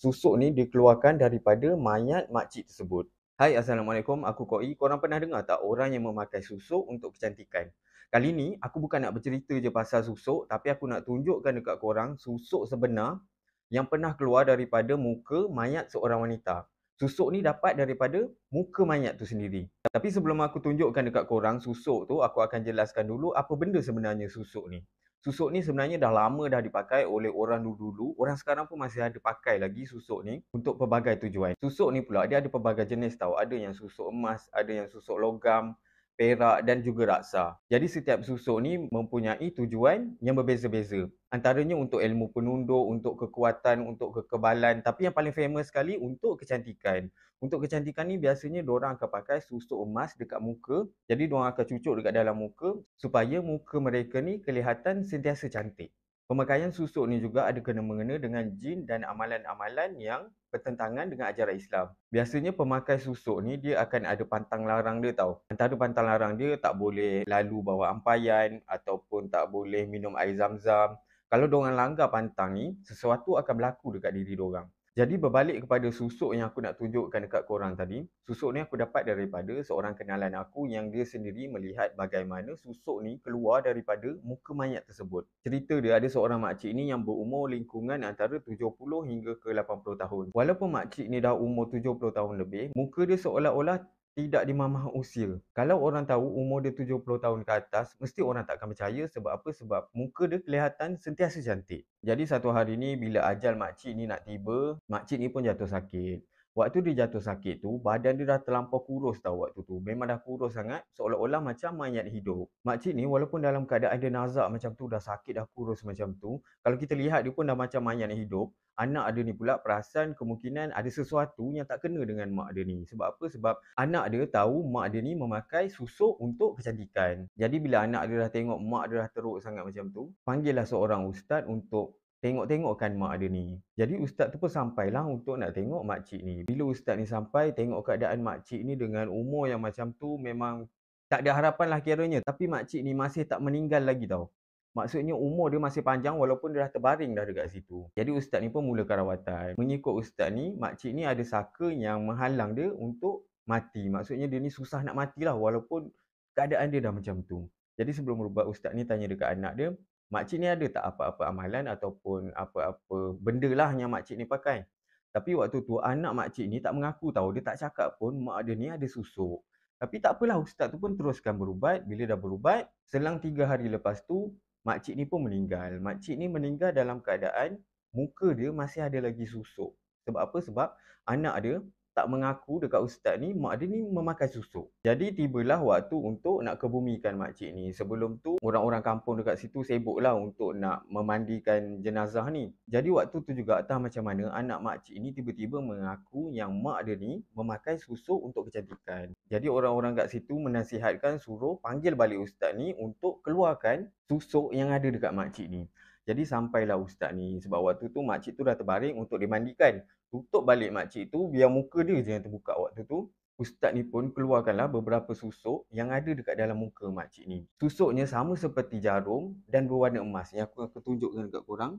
susuk ni dikeluarkan daripada mayat makcik tersebut. Hai, Assalamualaikum. Aku Koi. Korang pernah dengar tak orang yang memakai susuk untuk kecantikan? Kali ni, aku bukan nak bercerita je pasal susuk, tapi aku nak tunjukkan dekat korang susuk sebenar yang pernah keluar daripada muka mayat seorang wanita. Susuk ni dapat daripada muka mayat tu sendiri. Tapi sebelum aku tunjukkan dekat korang susuk tu, aku akan jelaskan dulu apa benda sebenarnya susuk ni. Susuk ni sebenarnya dah lama dah dipakai oleh orang dulu-dulu. Orang sekarang pun masih ada pakai lagi susuk ni untuk pelbagai tujuan. Susuk ni pula dia ada pelbagai jenis tau. Ada yang susuk emas, ada yang susuk logam, perak dan juga raksa. Jadi setiap susuk ni mempunyai tujuan yang berbeza-beza. Antaranya untuk ilmu penundur, untuk kekuatan, untuk kekebalan. Tapi yang paling famous sekali untuk kecantikan. Untuk kecantikan ni biasanya diorang akan pakai susuk emas dekat muka. Jadi diorang akan cucuk dekat dalam muka supaya muka mereka ni kelihatan sentiasa cantik. Pemakaian susuk ni juga ada kena-mengena dengan jin dan amalan-amalan yang bertentangan dengan ajaran Islam. Biasanya pemakai susuk ni dia akan ada pantang larang dia tau. Antara pantang larang dia tak boleh lalu bawa ampayan ataupun tak boleh minum air zam-zam. Kalau diorang langgar pantang ni, sesuatu akan berlaku dekat diri diorang. Jadi berbalik kepada susuk yang aku nak tunjukkan dekat korang tadi, susuk ni aku dapat daripada seorang kenalan aku yang dia sendiri melihat bagaimana susuk ni keluar daripada muka mayat tersebut. Cerita dia ada seorang makcik ni yang berumur lingkungan antara 70 hingga ke 80 tahun. Walaupun makcik ni dah umur 70 tahun lebih, muka dia seolah-olah tidak dimamah usia. Kalau orang tahu umur dia 70 tahun ke atas, mesti orang tak akan percaya. Sebab apa? Sebab muka dia kelihatan sentiasa cantik. Jadi satu hari ni bila ajal makcik ni nak tiba, makcik ni pun jatuh sakit. Waktu dia jatuh sakit tu, badan dia dah terlampau kurus tau waktu tu. Memang dah kurus sangat, seolah-olah macam mayat hidup. Makcik ni walaupun dalam keadaan dia nazak macam tu, dah sakit, dah kurus macam tu, kalau kita lihat dia pun dah macam mayat hidup. Anak dia ni pula perasan kemungkinan ada sesuatu yang tak kena dengan mak dia ni. Sebab apa? Sebab anak dia tahu mak dia ni memakai susuk untuk kecantikan. Jadi bila anak dia dah tengok mak dia dah teruk sangat macam tu, panggillah seorang ustaz untuk tengok-tengokkan mak dia ni. Jadi ustaz tu pun sampailah untuk nak tengok makcik ni. Bila ustaz ni sampai, tengok keadaan makcik ni dengan umur yang macam tu, memang tak ada harapan lah kiranya. Tapi makcik ni masih tak meninggal lagi tau. Maksudnya umur dia masih panjang walaupun dia dah terbaring dah dekat situ. Jadi ustaz ni pun mulakan rawatan. Mengikut ustaz ni, makcik ni ada saka yang menghalang dia untuk mati. Maksudnya dia ni susah nak matilah walaupun keadaan dia dah macam tu. Jadi sebelum berubat, ustaz ni tanya dekat anak dia, makcik ni ada tak apa-apa amalan ataupun apa-apa benda lah yang makcik ni pakai? Tapi waktu tu anak makcik ni tak mengaku tahu. Dia tak cakap pun mak dia ni ada susuk. Tapi tak apalah, ustaz tu pun teruskan berubat. Bila dah berubat, selang 3 hari lepas tu, makcik ni pun meninggal. Makcik ni meninggal dalam keadaan muka dia masih ada lagi susuk. Sebab apa? Sebab anak dia tak mengaku dekat ustaz ni mak dia ni memakai susuk. Jadi tibalah waktu untuk nak kebumikan makcik ni. Sebelum tu orang-orang kampung dekat situ sibuklah untuk nak memandikan jenazah ni. Jadi waktu tu juga entah macam mana anak makcik ni tiba-tiba mengaku yang mak dia ni memakai susuk untuk kecantikan. Jadi orang-orang kat situ menasihatkan suruh panggil balik ustaz ni untuk keluarkan susuk yang ada dekat makcik ni. Jadi sampailah ustaz ni, sebab waktu tu makcik tu dah terbaring untuk dimandikan. Tutup balik makcik tu biar muka dia je yang terbuka waktu tu. Ustaz ni pun keluarkanlah beberapa susuk yang ada dekat dalam muka makcik ni. Susuknya sama seperti jarum dan berwarna emas. Yang aku akan tunjukkan dekat korang.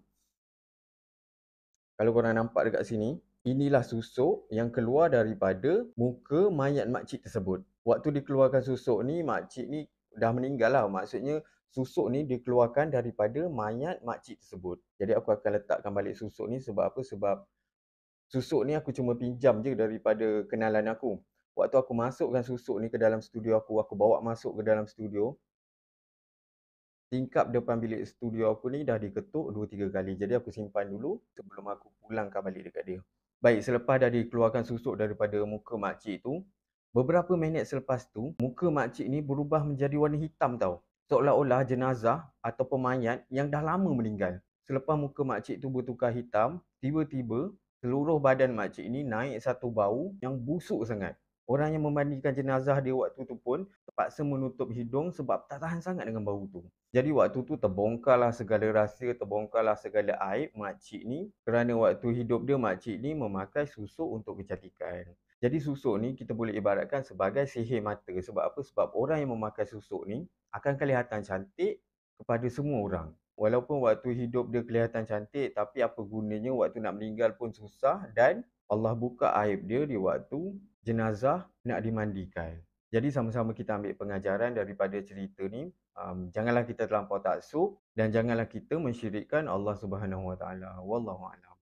Kalau korang nampak dekat sini, inilah susuk yang keluar daripada muka mayat makcik tersebut. Waktu dikeluarkan susuk ni, makcik ni dah meninggal lah. Maksudnya susuk ni dikeluarkan daripada mayat makcik tersebut. Jadi aku akan letakkan balik susuk ni sebab apa? Sebab susuk ni aku cuma pinjam je daripada kenalan aku. Waktu aku masukkan susuk ni ke dalam studio aku bawa masuk ke dalam studio. Tingkap depan bilik studio aku ni dah diketuk 2-3 kali. Jadi aku simpan dulu sebelum aku pulangkan balik dekat dia. Baik, selepas dah dikeluarkan susuk daripada muka makcik tu, beberapa minit selepas tu, muka makcik ni berubah menjadi warna hitam tau. Seolah-olah jenazah atau mayat yang dah lama meninggal. Selepas muka makcik tu bertukar hitam, tiba-tiba seluruh badan makcik ni naik satu bau yang busuk sangat. Orang yang memandikan jenazah dia waktu tu pun terpaksa menutup hidung sebab tak tahan sangat dengan bau tu. Jadi waktu tu terbongkarlah segala rahsia, terbongkarlah segala aib makcik ni kerana waktu hidup dia makcik ni memakai susuk untuk kecantikan. Jadi susuk ni kita boleh ibaratkan sebagai sihir mata. Sebab apa? Sebab orang yang memakai susuk ni akan kelihatan cantik kepada semua orang. Walaupun waktu hidup dia kelihatan cantik, tapi apa gunanya waktu nak meninggal pun susah, dan Allah buka aib dia di waktu jenazah nak dimandikan. Jadi sama-sama kita ambil pengajaran daripada cerita ni. Janganlah kita terlampau taksub dan janganlah kita mensyirikkan Allah Subhanahu Wa Taala. Wallahu a'lam.